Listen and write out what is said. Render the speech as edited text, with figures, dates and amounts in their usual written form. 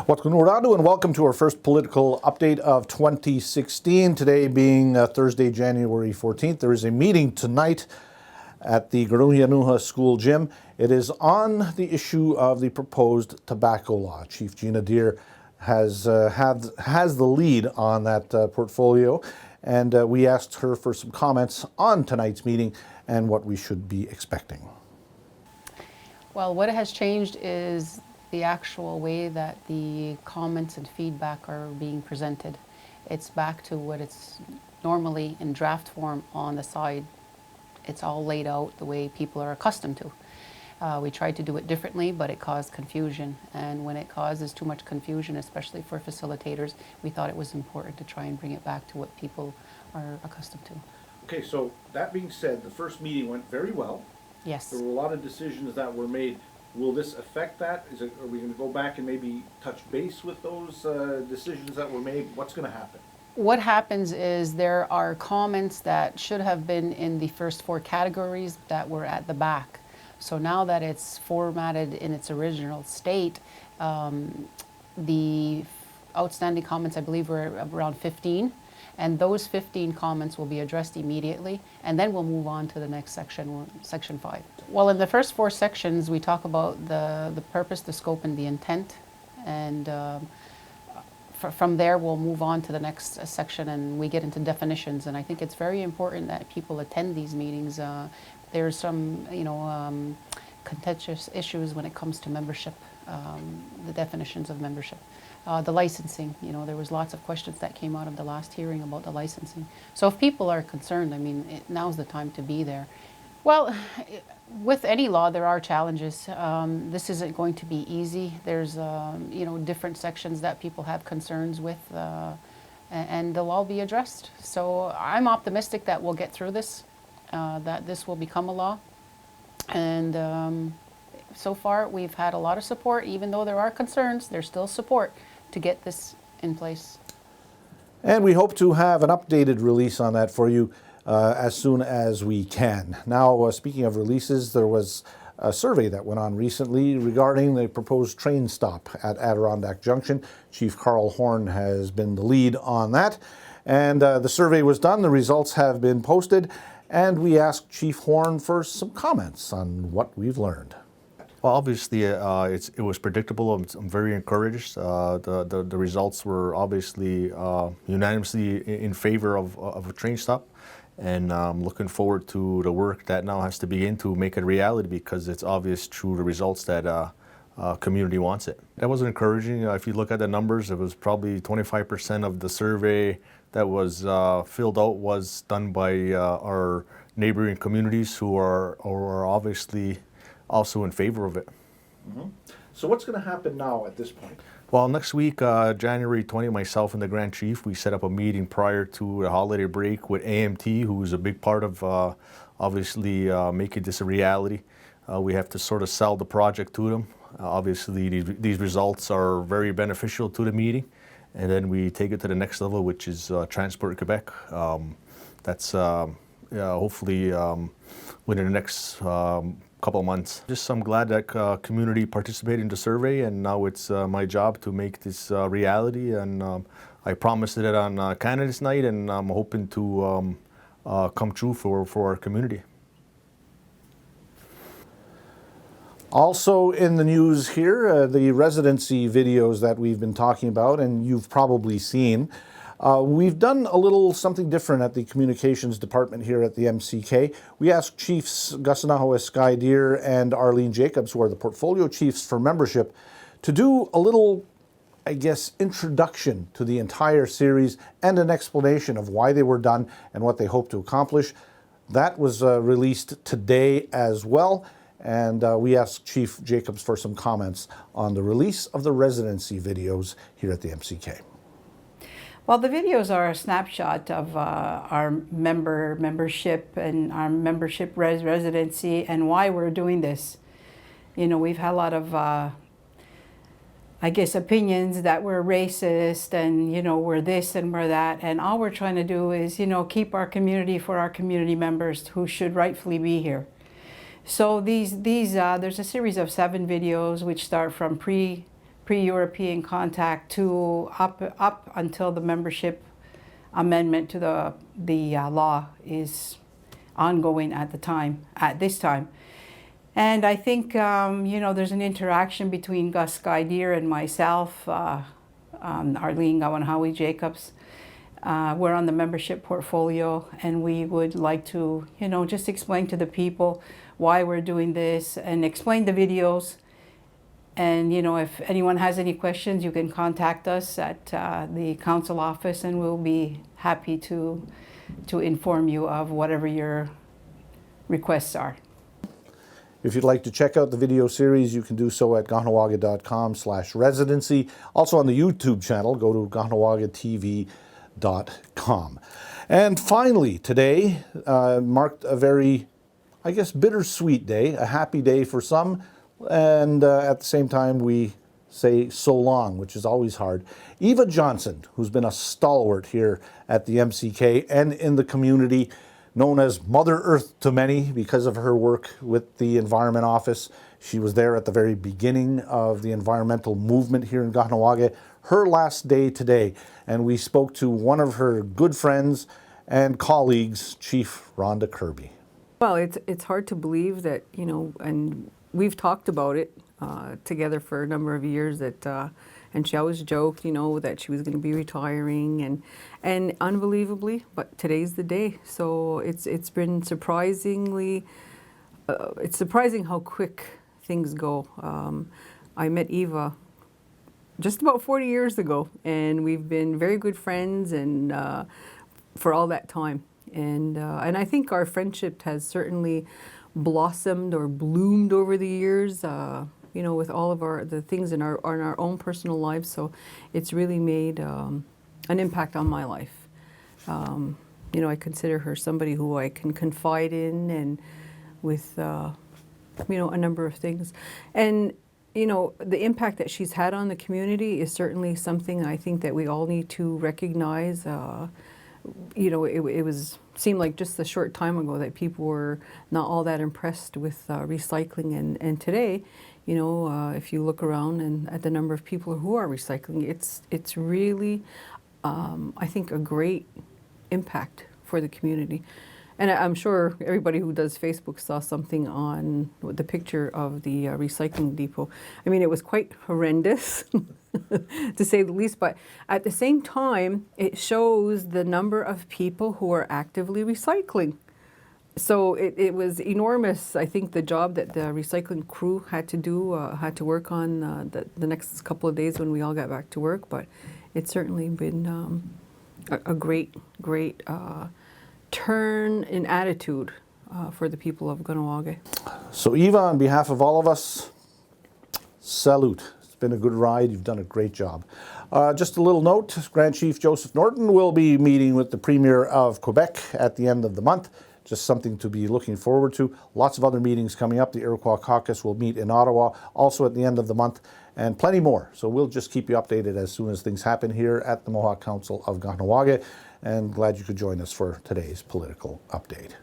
Watkunuradu, and welcome to our first political update of 2016. Today being Thursday, January 14th. There is a meeting tonight at the Kahsennenhawe School Gym. It is on the issue of the proposed tobacco law. Chief Gina Deer has the lead on that portfolio, and we asked her for some comments on tonight's meeting and what we should be expecting. Well, what has changed is the actual way that the comments and feedback are being presented. It's back to what it's normally in draft form on the side. It's all laid out the way people are accustomed to. We tried to do it differently, but it caused confusion. And when it causes too much confusion, especially for facilitators, we thought it was important to try and bring it back to what people are accustomed to. Okay, so that being said, the first meeting went very well. Yes. There were a lot of decisions that were made. Will this affect that? Are we going to go back and maybe touch base with those decisions that were made? What's going to happen? What happens is there are comments that should have been in the first four categories that were at the back. So now that it's formatted in its original state, the outstanding comments, I believe, were around 15. And those 15 comments will be addressed immediately, and then we'll move on to the next section, section 5. Well, in the first four sections, we talk about the purpose, the scope, and the intent. And from there, we'll move on to the next section, and we get into definitions. And I think it's very important that people attend these meetings. There's some, contentious issues when it comes to membership, the definitions of membership. The licensing, there was lots of questions that came out of the last hearing about the licensing. So if people are concerned, now's the time to be there. Well, with any law, there are challenges. This isn't going to be easy. There's, different sections that people have concerns with, and they'll all be addressed. So I'm optimistic that we'll get through this, that this will become a law. And so far, we've had a lot of support. Even though there are concerns, there's still support to get this in place. And we hope to have an updated release on that for you as soon as we can. Now, speaking of releases, there was a survey that went on recently regarding the proposed train stop at Adirondack Junction. Chief Carl Horn has been the lead on that. And the survey was done. The results have been posted. And we asked Chief Horn for some comments on what we've learned. Well, obviously, it was predictable. I'm very encouraged. The results were obviously unanimously in favor of a train stop, and I'm looking forward to the work that now has to begin to make it a reality, because it's obvious through the results that community wants it. That was encouraging. If you look at the numbers, it was probably 25% of the survey that was filled out was done by our neighboring communities who are obviously also in favor of it. Mm-hmm. So what's going to happen now at this point? Well, next week, January 20, myself and the Grand Chief, we set up a meeting prior to the holiday break with AMT, who's a big part of obviously making this a reality. We have to sort of sell the project to them. Obviously, these results are very beneficial to the meeting. And then we take it to the next level, which is Transport Quebec. That's hopefully within the next couple of months. I'm glad that community participated in the survey, and now it's my job to make this reality. And I promised it on Canada's Night, and I'm hoping to come true for our community. Also in the news here, the residency videos that we've been talking about, and you've probably seen. We've done a little something different at the communications department here at the MCK. We asked Chiefs Kahsennenhawe Sky Deer and Arlene Jacobs, who are the portfolio chiefs for membership, to do a little, introduction to the entire series and an explanation of why they were done and what they hope to accomplish. That was released today as well. And we asked Chief Jacobs for some comments on the release of the residency videos here at the MCK. Well, the videos are a snapshot of our membership and our membership residency and why we're doing this. We've had a lot of, opinions that we're racist and, we're this and we're that. And all we're trying to do is, keep our community for our community members who should rightfully be here. So there's a series of 7 videos which start from pre pre-European contact to up until the membership amendment to the law is ongoing at this time. And I think, you know, there's an interaction between Gus Deer and myself, Arlene Kahnawake Jacobs. We're on the membership portfolio, and we would like to, you know, just explain to the people why we're doing this and explain the videos. And, you know, if anyone has any questions, you can contact us at the council office, and we'll be happy to inform you of whatever your requests are. If you'd like to check out the video series, you can do so at Kahnawaga.com/residency. Also on the YouTube channel, go to KahnawakeTV.com. And finally, today marked a very, I guess, bittersweet day, a happy day for some, and at the same time we say so long, which is always hard. Eva Johnson, who's been a stalwart here at the MCK and in the community, known as Mother Earth to many because of her work with the Environment Office. She was there at the very beginning of the environmental movement here in Kahnawake. Her last day today, and we spoke to one of her good friends and colleagues, Chief Rhonda Kirby. Well, it's hard to believe that, you know, and we've talked about it together for a number of years, that and she always joked, you know, that she was going to be retiring, and unbelievably, but today's the day. So it's been surprisingly, it's surprising how quick things go. I met Eva just about 40 years ago, and we've been very good friends, and for all that time. And I think our friendship has certainly blossomed or bloomed over the years. You know, with all of the things in our own personal lives. So it's really made an impact on my life. You know, I consider her somebody who I can confide in, and with, you know, a number of things. And, you know, the impact that she's had on the community is certainly something I think that we all need to recognize. You know, it seemed like just a short time ago that people were not all that impressed with recycling, and today, you know, if you look around and at the number of people who are recycling, it's really, I think, a great impact for the community. And I'm sure everybody who does Facebook saw something on the picture of the recycling depot. I mean, it was quite horrendous, to say the least, but at the same time, it shows the number of people who are actively recycling. So it was enormous, I think, the job that the recycling crew had to do, had to work on the next couple of days when we all got back to work. But it's certainly been a great turn in attitude for the people of Kahnawake. So Eva, on behalf of all of us, salute. It's been a good ride. You've done a great job. Just a little note, Grand Chief Joseph Norton will be meeting with the Premier of Quebec at the end of the month. Just something to be looking forward to. Lots of other meetings coming up. The Iroquois Caucus will meet in Ottawa also at the end of the month, and plenty more. So we'll just keep you updated as soon as things happen here at the Mohawk Council of Kahnawake. And glad you could join us for today's political update.